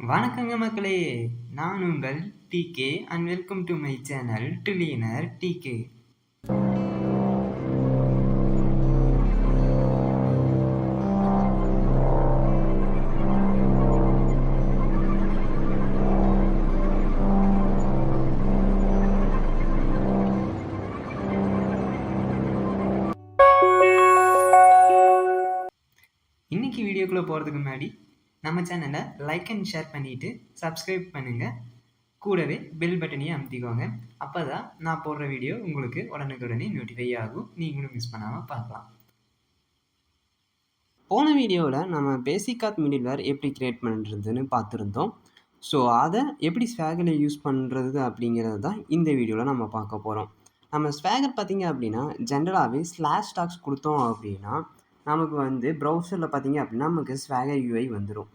வணக்கங்க மக்களே, நான் உங்கள் DK and welcome to my channel trillionaire DK. இன்னைக்கு வீடியோக்குள்ளே போகிறதுக்கு முன்னாடி நம்ம சேனலை லைக் அண்ட் ஷேர் பண்ணிவிட்டு சப்ஸ்கிரைப் பண்ணுங்கள். கூடவே பெல் பட்டனையும் அமுத்திக்கோங்க. அப்போ தான் நான் போடுற வீடியோ உங்களுக்கு உடனுக்குடனே நோட்டிஃபை ஆகும். நீங்களும் மிஸ் பண்ணாமல் பார்க்கலாம். போன வீடியோவில் நம்ம பேசிக் ஆத் மிடில்வேர் எப்படி க்ரியேட் பண்ணுறதுன்னு பார்த்துருந்தோம். ஸோ அதை எப்படி ஸ்வேகரில் யூஸ் பண்ணுறது அப்படிங்கிறது தான் இந்த வீடியோவில் நம்ம பார்க்க போகிறோம். நம்ம ஸ்வேகர் பார்த்திங்க அப்படின்னா ஜென்ரலாகவே /டாக்ஸ் கொடுத்தோம் அப்படின்னா நமக்கு வந்து ப்ரௌசரில் பார்த்திங்க அப்படின்னா நமக்கு ஸ்வேகர் யூஐ வந்துடும்.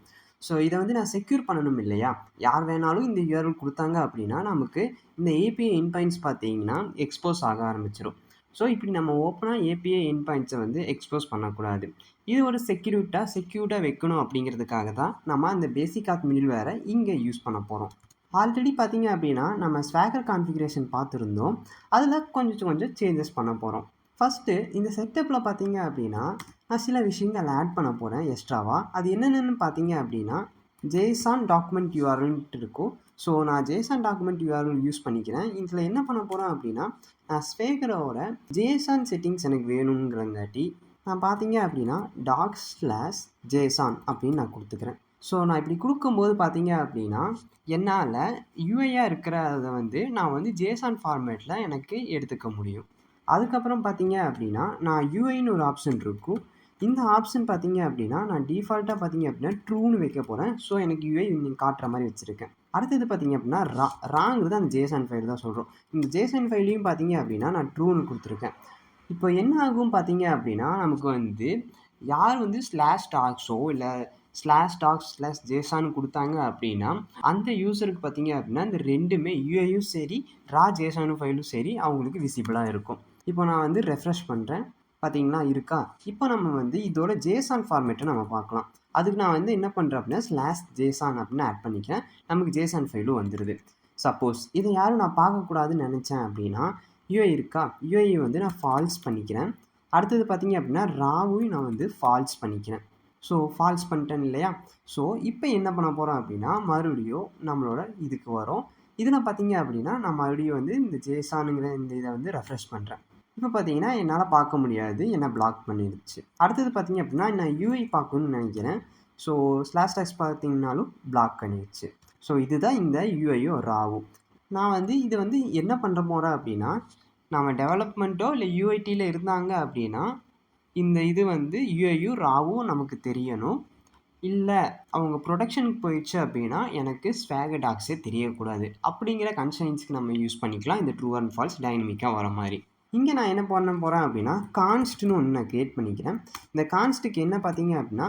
ஸோ இதை வந்து நான் செக்யூர் பண்ணணும் இல்லையா, யார் வேணாலும் இந்த யூஆர்எல் கொடுத்தாங்க அப்படின்னா நமக்கு இந்த ஏபிஐ என்பாயிண்ட்ஸ் பார்த்தீங்கன்னா எக்ஸ்போஸ் ஆக ஆரம்பிச்சிடும். ஸோ இப்படி நம்ம ஓப்பனாக ஏபிஐ என்பாயிண்ட்ஸை வந்து எக்ஸ்போஸ் பண்ணக்கூடாது. இது ஒரு செக்யூர்டாக வைக்கணும் அப்படிங்கிறதுக்காக தான் நம்ம அந்த பேசிக் ஆத் மிடில்வேரை இங்கே யூஸ் பண்ண போகிறோம். ஆல்ரெடி பார்த்திங்க அப்படின்னா நம்ம ஸ்வேகர் கான்ஃபிகரேஷன் பார்த்துருந்தோம். அதில் கொஞ்சம் சேஞ்சஸ் பண்ண போகிறோம். ஃபஸ்ட்டு இந்த செட்டப்பில் பார்த்தீங்க அப்படின்னா நான் சில விஷயங்கள் ஆட் பண்ண போகிறேன் எக்ஸ்ட்ராவாக. அது என்னென்னு பார்த்தீங்க அப்படின்னா ஜேசான் டாக்குமெண்ட் யூஆர்எல்ன்ட்டு இருக்கும். ஸோ நான் ஜேசான் டாக்குமெண்ட் யூஆர்எல் யூஸ் பண்ணிக்கிறேன். இதில் என்ன பண்ண போகிறேன் அப்படின்னா நான் ஸ்வேகரோட ஜேசான் செட்டிங்ஸ் எனக்கு வேணுங்கிறங்காட்டி நான் பார்த்தீங்க அப்படின்னா docs/json அப்படின்னு நான் கொடுத்துக்கிறேன். ஸோ நான் இப்படி கொடுக்கும்போது பார்த்தீங்க அப்படின்னா என்னால் யூஐயாக இருக்கிறத வந்து நான் வந்து ஜேசான் ஃபார்மேட்டில் எனக்கு எடுத்துக்க முடியும். அதுக்கப்புறம் பார்த்தீங்க அப்படின்னா நான் யூஐன்னு ஒரு ஆப்ஷன் இருக்கும். இந்த ஆப்ஷன் பார்த்தீங்க அப்படின்னா நான் டிஃபால்ட்டாக பார்த்தீங்க அப்படின்னா ட்ரூன்னு வைக்க போகிறேன். ஸோ எனக்கு யூஐ காட்டுற மாதிரி வச்சுருக்கேன். அடுத்தது பார்த்தீங்க அப்படின்னா ராங்கிறது அந்த ஜேசன் ஃபைல் தான் சொல்கிறோம். இந்த ஜேசன் ஃபைலையும் பார்த்தீங்க அப்படின்னா நான் ட்ரூன்னு கொடுத்துருக்கேன். இப்போ என்ன ஆகும் பார்த்தீங்க அப்படின்னா நமக்கு வந்து யார் வந்து /டாக்ஸோ இல்லை /docs/json கொடுத்தாங்க அப்படின்னா அந்த யூஸருக்கு பார்த்தீங்க அப்படின்னா இந்த ரெண்டுமே யூஐயும் சரி ஜேசன் ஃபைலும் சரி அவங்களுக்கு விசிபிளாக இருக்கும். இப்போ நான் வந்து ரெஃப்ரெஷ் பண்ணுறேன், பார்த்தீங்கன்னா இருக்கா. இப்போ நம்ம வந்து இதோட ஜேசான் ஃபார்மேட்டை நம்ம பார்க்கலாம். அதுக்கு நான் வந்து என்ன பண்ணுறேன் அப்படின்னா /json அப்படின்னு ஆட் பண்ணிக்கிறேன். நமக்கு ஜேசான் ஃபைலும் வந்துடுது. சப்போஸ் இதை யாரும் நான் பார்க்கக்கூடாதுன்னு நினச்சேன் அப்படின்னா யூஐ இருக்கா, யூஐ வந்து நான் ஃபால்ஸ் பண்ணிக்கிறேன். அடுத்தது பார்த்தீங்க அப்படின்னா ராவையும் நான் வந்து ஃபால்ஸ் பண்ணிக்கிறேன். ஸோ ஃபால்ஸ் பண்ணிட்டேன் இல்லையா. ஸோ இப்போ என்ன பண்ண போகிறோம் அப்படின்னா மறுபடியும் நம்மளோட இதுக்கு வரும். இதில் பார்த்தீங்க அப்படின்னா நான் மறுபடியும் வந்து இந்த ஜேசானுங்கிற இந்த இதை வந்து ரெஃப்ரெஷ் பண்ணுறேன். இப்போ பார்த்தீங்கன்னா என்னால் பார்க்க முடியாது, என்னை பிளாக் பண்ணிடுச்சு. அடுத்தது பார்த்தீங்க அப்படின்னா நான் யூஐ பார்க்கணுன்னு நினைக்கிறேன். ஸோ /டாக்ஸ் பார்த்தீங்கன்னாலும் பிளாக் பண்ணிடுச்சு. ஸோ இதுதான் இந்த யூஐயும் ராவும். நான் வந்து இது வந்து என்ன பண்ணுற போகிறேன் அப்படின்னா நம்ம டெவலப்மெண்ட்டோ இல்லை யூஐடியில் இருந்தாங்க அப்படின்னா இந்த இது வந்து யூஐயும் ராவும் நமக்கு தெரியணும். இல்லை அவங்க ப்ரொடக்ஷனுக்கு போயிடுச்சு அப்படின்னா எனக்கு ஸ்வேகர் டாக்ஸே தெரியக்கூடாது. அப்படிங்கிற கன்ஸ்ட்ரெயின்ஸ்க்கு நம்ம யூஸ் பண்ணிக்கலாம் இந்த ட்ரூ அண்ட் ஃபால்ஸ் டைனமிக்காக வர மாதிரி. இங்கே நான் என்ன பண்ண போகிறேன் அப்படின்னா கான்ஸ்ட்னு ஒன்று நான் க்ரியேட் பண்ணிக்கிறேன். இந்த கான்ஸ்ட்டுக்கு என்ன பார்த்தீங்க அப்படின்னா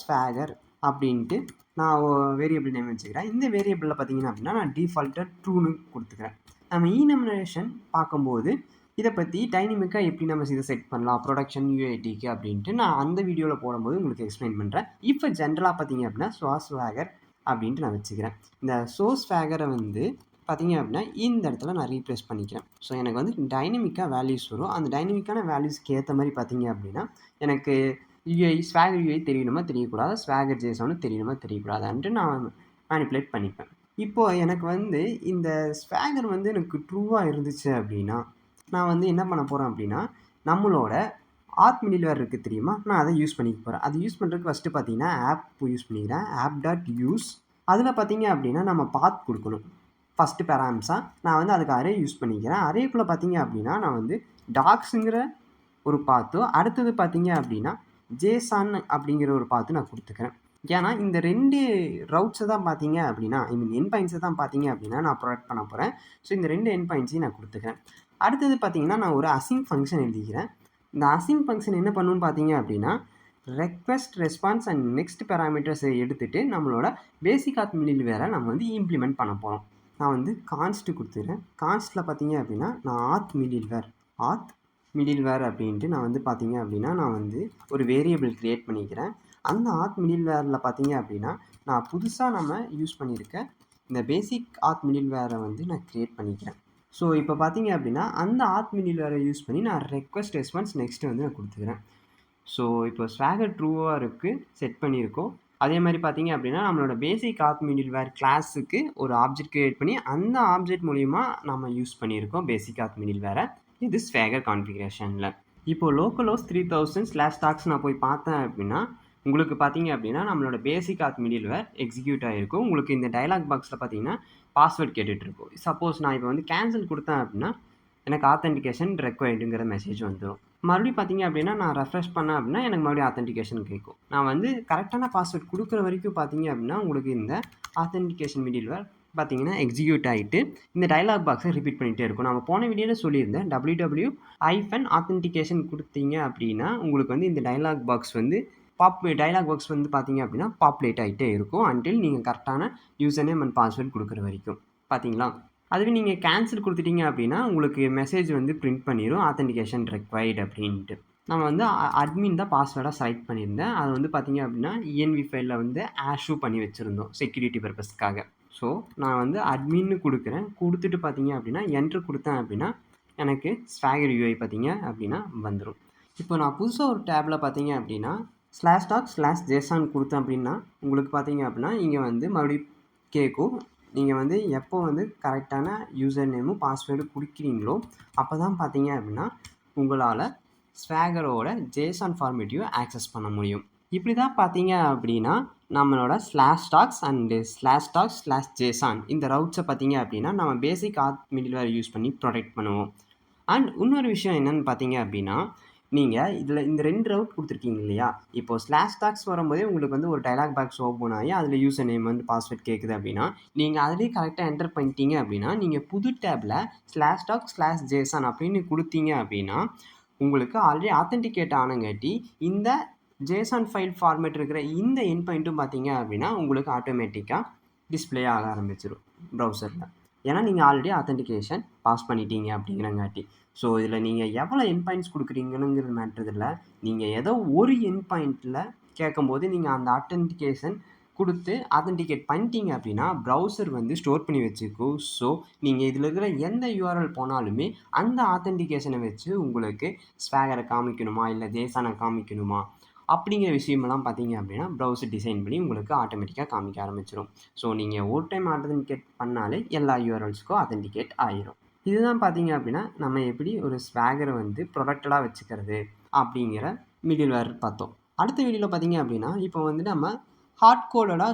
ஸ்வேகர் அப்படின்ட்டு நான் வேரியபிள் நேம் வச்சுக்கிறேன். இந்த வேரியபிளில் பார்த்தீங்கன்னா அப்படின்னா நான் டிஃபால்ட்டாக ட்ரூன்னு கொடுத்துக்கிறேன். நம்ம ஈனமினேஷன் பார்க்கும்போது இதை பற்றி டைனமிக்காக எப்படி நம்ம இதை செட் பண்ணலாம் ப்ரொடக்ஷன் யூஐடிக்கு அப்படின்ட்டு நான் அந்த வீடியோவில் போடும்போது உங்களுக்கு எக்ஸ்பிளைன் பண்ணுறேன். இப்போ ஜென்ரலாக பார்த்தீங்க அப்படின்னா ஸ்வேகர் அப்படின்ட்டு நான் வச்சுக்கிறேன். இந்த ஸ்வேகரை வந்து பார்த்தீங்க அப்படின்னா இந்த இடத்துல நான் ரீப்ளேஸ் பண்ணிக்கிறேன். ஸோ எனக்கு வந்து டைனமிக்காக வேல்யூஸ் வரும். அந்த டைனமிக்கான வேல்யூஸ்க்கு ஏற்ற மாதிரி பார்த்தீங்க அப்படின்னா எனக்கு ஸ்வேகர் யூஐ தெரியணுமா தெரியக்கூடாது, ஸ்வேகர் ஜேசனும் தெரியணுமா தெரியக்கூடாதுன்ட்டு நான் மேனிப்புலேட் பண்ணிப்பேன். இப்போது எனக்கு வந்து இந்த ஸ்வேகர் வந்து எனக்கு ட்ரூவாக இருந்துச்சு அப்படின்னா நான் வந்து என்ன பண்ண போகிறேன் அப்படின்னா நம்மளோட ஆத் மிடில்வேர் இருக்குது தெரியுமா, நான் அதை யூஸ் பண்ணிக்க போகிறேன். அது யூஸ் பண்ணுறதுக்கு ஃபஸ்ட்டு பார்த்தீங்கன்னா ஆப் யூஸ் பண்ணிக்கிறேன். app.use அதில் பார்த்தீங்க அப்படின்னா நம்ம பாத் கொடுக்கணும். ஃபஸ்ட்டு பேராம்ஸாக நான் வந்து அதுக்கு அரே யூஸ் பண்ணிக்கிறேன். அரேக்குள்ளே பார்த்தீங்க அப்படின்னா நான் வந்து டாக்ஸுங்கிற ஒரு பாத்து, அடுத்தது பார்த்தீங்க அப்படின்னா ஜேசான் அப்படிங்கிற ஒரு பாத்து நான் கொடுத்துக்கிறேன். ஏன்னா இந்த ரெண்டு ரவுட்ஸை தான் பார்த்தீங்க அப்படின்னா என்பாயிண்ட்ஸை தான் பார்த்தீங்க அப்படின்னா நான் ப்ரொடக்ட் பண்ண போகிறேன். ஸோ இந்த ரெண்டு என்பாயிண்ட்ஸையும் நான் கொடுத்துக்கிறேன். அடுத்தது பார்த்தீங்கன்னா நான் ஒரு அசிங் ஃபங்க்ஷன் எழுதிக்கிறேன். இந்த அசிங் ஃபங்க்ஷன் என்ன பண்ணணும்னு பார்த்தீங்க அப்படின்னா ரெக்வெஸ்ட் ரெஸ்பான்ஸ் அண்ட் நெக்ஸ்ட் பேராமீட்டர்ஸை எடுத்துகிட்டு நம்மளோட பேசிக் ஆத் மிடில்வேரை நம்ம வந்து இம்ப்ளிமெண்ட் பண்ண போகிறோம். நான் வந்து கான்ஸ்ட்டு கொடுத்துக்கிறேன். கான்ஸ்ட்டில் பார்த்தீங்க அப்படின்னா நான் ஆத் மிடில்வேர் அப்படின்ட்டு நான் வந்து பார்த்தீங்க அப்படின்னா நான் வந்து ஒரு வேரியபிள் க்ரியேட் பண்ணிக்கிறேன். அந்த ஆத் மிடில்வேரில் பார்த்தீங்க அப்படின்னா நான் புதுசாக நம்ம யூஸ் பண்ணியிருக்க இந்த பேசிக் ஆத் மிடில்வேரை வந்து நான் க்ரியேட் பண்ணிக்கிறேன். ஸோ இப்போ பார்த்தீங்க அப்படின்னா அந்த ஆத் மிடில்வேரை யூஸ் பண்ணி நான் ரெக்வஸ்ட் ரெஸ்பான்ஸ் நெக்ஸ்ட்டு வந்து நான் கொடுத்துக்கிறேன். ஸோ இப்போ ஸ்வாகர் ட்ரூவாக இருக்குது, செட் பண்ணியிருக்கோம். அதே மாதிரி பார்த்தீங்க அப்படின்னா நம்மளோட பேசிக் ஆத் மிடில்வேர் கிளாஸுக்கு ஒரு ஆப்ஜெக்ட் க்ரியேட் பண்ணி அந்த ஆப்ஜெக்ட் மூலிமா நம்ம யூஸ் பண்ணியிருக்கோம் பேசிக் ஆத் மிடில்வேரை. இது ஸ்வாகர் கான்ஃபிகரேஷனில். இப்போது லோக்கல் ஹோஸ்ட் 3000/tax நான் போய் பார்த்தேன் அப்படின்னா உங்களுக்கு பார்த்தீங்க அப்படின்னா நம்மளோட பேசிக் ஆத் மிடில்வேர் எக்ஸிக்யூட் ஆகிருக்கும். உங்களுக்கு இந்த டயலாக் பாக்ஸில் பார்த்தீங்கன்னா பாஸ்வேர்ட் கேட்டுட்ருக்கும். சப்போஸ் நான் இப்போ வந்து கேன்சல் கொடுத்தேன் அப்படின்னா எனக்கு ஆத்தென்டிகேஷன் ரெக்வயர்டுங்கிற மெசேஜ் வந்துடும். மறுபடியும் பார்த்தீங்க அப்படின்னா நான் ரெஃப்ரெஷ் பண்ணேன் அப்படின்னா எனக்கு மறுபடியும் ஆத்தென்டிகேஷன் கேட்கும். நான் வந்து கரெக்டான பாஸ்வேர்ட் கொடுக்குற வரைக்கும் பார்த்தீங்க அப்படின்னா உங்களுக்கு இந்த ஆத்தென்டிகேஷன் மிடில்வேர் பார்த்தீங்கன்னா எக்ஸிக்யூட் ஆகிட்டு இந்த டயலாக் பாக்ஸை ரிப்பீட் பண்ணிகிட்டே இருக்கும். நம்ம போன வீடியோவில் சொல்லியிருந்தேன் www-authentication கொடுத்தீங்க அப்படின்னா உங்களுக்கு வந்து இந்த டயலாக் பாக்ஸ் வந்து டயலாக் பாக்ஸ் வந்து பார்த்தீங்க அப்படின்னா பாப்புலேட் ஆகிட்டே இருக்கும் அன்டில் நீங்கள் கரெக்டான யூசர் நேம் அண்ட் பாஸ்வேர்ட் கொடுக்குற வரைக்கும். பார்த்தீங்களா? அதுவே நீங்கள் கேன்சல் கொடுத்துட்டீங்க அப்படின்னா உங்களுக்கு மெசேஜ் வந்து பிரிண்ட் பண்ணிடும் ஆத்தென்டிகேஷன் ரெக்வைர்டு அப்படின்ட்டு. நம்ம வந்து அட்மின் தான் பாஸ்வேர்டாக செலக்ட் பண்ணியிருந்தேன். அது வந்து பார்த்தீங்க அப்படின்னா ENV ஃபைலில் வந்து ஆஷூ பண்ணி வச்சுருந்தோம் செக்யூரிட்டி பர்பஸ்க்காக. ஸோ நான் வந்து அட்மின்னு கொடுக்குறேன். கொடுத்துட்டு பார்த்தீங்க அப்படின்னா என்ட்ரு கொடுத்தேன் அப்படின்னா எனக்கு ஸ்வாகர் UI பார்த்தீங்க அப்படின்னா வந்துடும். இப்போ நான் புதுசாக ஒரு டேப்பில் பார்த்தீங்க அப்படின்னா /doc/json கொடுத்தேன் அப்படின்னா உங்களுக்கு பார்த்தீங்க அப்படின்னா இங்கே வந்து மறுபடியும் கேட்கும். நீங்கள் வந்து எப்போ வந்து கரெக்டான யூசர் நேமும் பாஸ்வேர்டு கொடுக்குறீங்களோ அப்போ தான் பார்த்தீங்க அப்படின்னா உங்களால் ஸ்வாகரோட ஜேசான் ஃபார்மேட்டையும் ஆக்சஸ் பண்ண முடியும். இப்படி தான் பார்த்தீங்க அப்படின்னா நம்மளோட /docs அண்டு /docs/json இந்த ரவுட்ஸை பார்த்தீங்க அப்படின்னா நம்ம பேசிக் ஆத் மிடில்வேர் யூஸ் பண்ணி ப்ரொடெக்ட் பண்ணுவோம். அண்ட் இன்னொரு விஷயம் என்னென்னு பார்த்தீங்க அப்படின்னா நீங்கள் இதில் இந்த 2 ரவுட் கொடுத்துருக்கீங்க இல்லையா? இப்போது /docs வரும்போதே உங்களுக்கு வந்து ஒரு டயலாக் பாக்ஸ் ஓப்பன் ஆகி அதில் யூசர் நேம் வந்து பாஸ்வேர்ட் கேட்குது அப்படின்னா நீங்கள் அதிலே கரெக்டாக என்டர் பண்ணிட்டீங்க அப்படின்னா நீங்கள் புது டேப்பில் /docs/json அப்படின்னு கொடுத்தீங்க அப்படின்னா உங்களுக்கு ஆல்ரெடி ஆத்தென்டிகேட் ஆனங்காட்டி இந்த ஜேசான் ஃபைல் ஃபார்மேட் இருக்கிற இந்த எண்ட் பாயிண்ட்டும் பார்த்தீங்க அப்படின்னா உங்களுக்கு ஆட்டோமேட்டிக்காக டிஸ்பிளே ஆக ஆரம்பிச்சிடும் ப்ரௌசரில். ஏன்னா நீங்கள் ஆல்ரெடி ஆத்தென்டிகேஷன் பாஸ் பண்ணிட்டீங்க அப்படிங்கிறங்காட்டி. ஸோ இதில் நீங்கள் எவ்வளோ எண்ட் பாயிண்ட்ஸ் கொடுக்குறீங்கனுங்கிறது மேட்ரு இல்லை. நீங்கள் ஏதோ ஒரு எண்ட் பாயிண்ட்டில் கேட்கும்போது நீங்கள் அந்த ஆத்தென்டிகேஷன் கொடுத்து ஆத்தென்டிகேட் பண்ணிட்டீங்க அப்படின்னா ப்ரௌசர் வந்து ஸ்டோர் பண்ணி வச்சுக்கும். ஸோ நீங்கள் இதில் இருக்கிற எந்த URL போனாலுமே அந்த ஆத்தென்டிகேஷனை வச்சு உங்களுக்கு ஸ்வாகரை காமிக்கணுமா இல்லை ஜேசானை காமிக்கணுமா அப்படிங்கிற விஷயமெல்லாம் பார்த்தீங்க அப்படின்னா ப்ரௌசர் டிசைன் பண்ணி உங்களுக்கு ஆட்டோமேட்டிக்காக காமிக்க ஆரம்பிச்சிடும். ஸோ நீங்கள் ஒரு டைம் ஆத்தென்டிகேட் பண்ணாலே எல்லா URLஸ்க்கும் ஆத்தென்டிகேட் ஆகிரும். இதுதான் பார்த்தீங்க அப்படின்னா நம்ம எப்படி ஒரு ஸ்வாகரை வந்து ப்ரொடக்டடாக வச்சுக்கிறது அப்படிங்கிற மிடில்வேர் பார்த்தோம். அடுத்த வீடியோவில் பார்த்தீங்க அப்படின்னா இப்போ வந்து நம்ம ஹார்ட் கோடடாக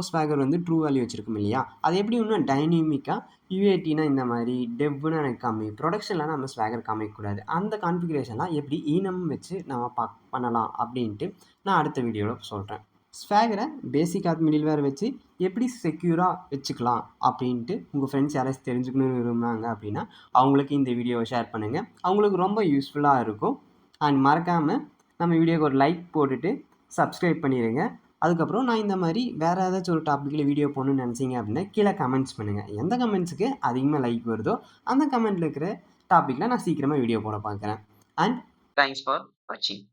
ஸ்வாகர் வந்து ட்ரூ வேல்யூ வச்சுருக்கோம் இல்லையா? அது எப்படி இன்னும் டைனமிக்காக UATனா இந்த மாதிரி டெவ்னு எனக்கு காமி ப்ரொடக்ஷனில் நம்ம ஸ்வாகர் காமிக்கக்கூடாது. அந்த கான்ஃபிகரேஷன்லாம் எப்படி ஈனம் வச்சு நம்ம பண்ணலாம் அப்படின்ட்டு நான் அடுத்த வீடியோவில் சொல்கிறேன். ஸ்வாகரை பேசிக் ஆத் மிடில்வேர் வச்சு எப்படி செக்யூராக வச்சுக்கலாம் அப்படின்ட்டு உங்கள் ஃப்ரெண்ட்ஸ் யாராச்சும் தெரிஞ்சுக்கணும்னு விரும்புனாங்க அப்படின்னா அவங்களுக்கு இந்த வீடியோவை ஷேர் பண்ணுங்கள். அவங்களுக்கு ரொம்ப யூஸ்ஃபுல்லாக இருக்கும். அண்ட் மறக்காமல் நம்ம வீடியோக்கு ஒரு லைக் போட்டுட்டு சப்ஸ்கிரைப் பண்ணிடுங்க. அதுக்கப்புறம் நான் இந்த மாதிரி வேறு ஏதாச்சும் ஒரு டாப்பிக்கில் வீடியோ போகணுன்னு நினச்சிங்க அப்படின்னா கீழே கமெண்ட்ஸ் பண்ணுங்கள். எந்த கமெண்ட்ஸுக்கு அதிகமாக லைக் வருதோ அந்த கமெண்ட்டில் இருக்கிற டாப்பிக்கில் நான் சீக்கிரமாக வீடியோ போட பார்க்குறேன். அண்ட் தேங்க்ஸ் ஃபார் வாட்சிங்.